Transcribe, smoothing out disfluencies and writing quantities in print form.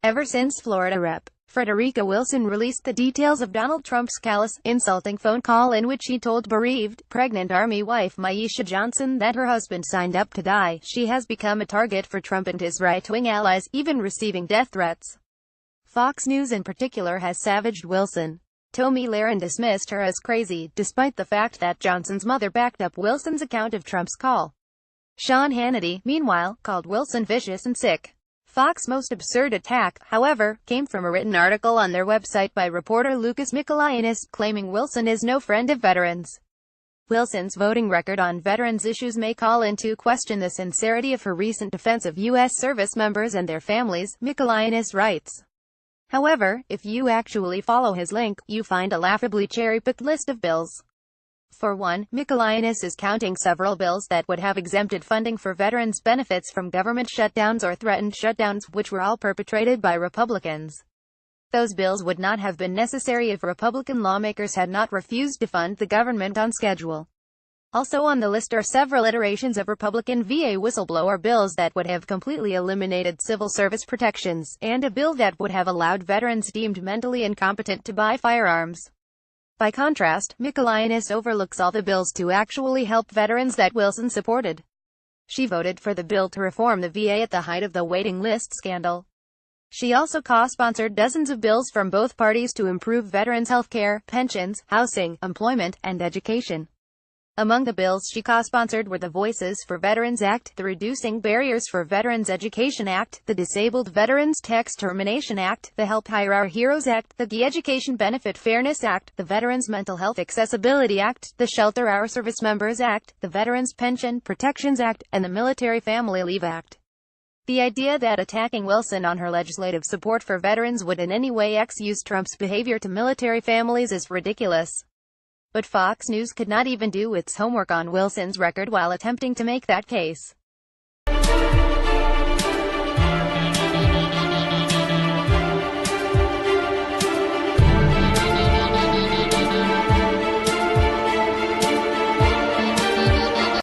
Ever since Florida Rep. Frederica Wilson released the details of Donald Trump's callous, insulting phone call in which he told bereaved, pregnant Army wife Maisha Johnson that her husband signed up to die, she has become a target for Trump and his right-wing allies, even receiving death threats. Fox News in particular has savaged Wilson. Tomi Lahren dismissed her as crazy, despite the fact that Johnson's mother backed up Wilson's account of Trump's call. Sean Hannity, meanwhile, called Wilson vicious and sick. Fox's most absurd attack, however, came from a written article on their website by reporter Lucas Mikolaianis, claiming Wilson is no friend of veterans. Wilson's voting record on veterans issues may call into question the sincerity of her recent defense of U.S. service members and their families, Mikolaianis writes. However, if you actually follow his link, you find a laughably cherry-picked list of bills. For one, Mikolaianis is counting several bills that would have exempted funding for veterans' benefits from government shutdowns or threatened shutdowns, which were all perpetrated by Republicans. Those bills would not have been necessary if Republican lawmakers had not refused to fund the government on schedule. Also on the list are several iterations of Republican VA whistleblower bills that would have completely eliminated civil service protections, and a bill that would have allowed veterans deemed mentally incompetent to buy firearms. By contrast, Mikolaianis overlooks all the bills to actually help veterans that Wilson supported. She voted for the bill to reform the VA at the height of the waiting list scandal. She also co-sponsored dozens of bills from both parties to improve veterans' health care, pensions, housing, employment, and education. Among the bills she co-sponsored were the Voices for Veterans Act, the Reducing Barriers for Veterans Education Act, the Disabled Veterans Tax Termination Act, the Help Hire Our Heroes Act, the Education Benefit Fairness Act, the Veterans Mental Health Accessibility Act, the Shelter Our Service Members Act, the Veterans Pension Protections Act, and the Military Family Leave Act. The idea that attacking Wilson on her legislative support for veterans would in any way excuse Trump's behavior to military families is ridiculous. But Fox News could not even do its homework on Wilson's record while attempting to make that case.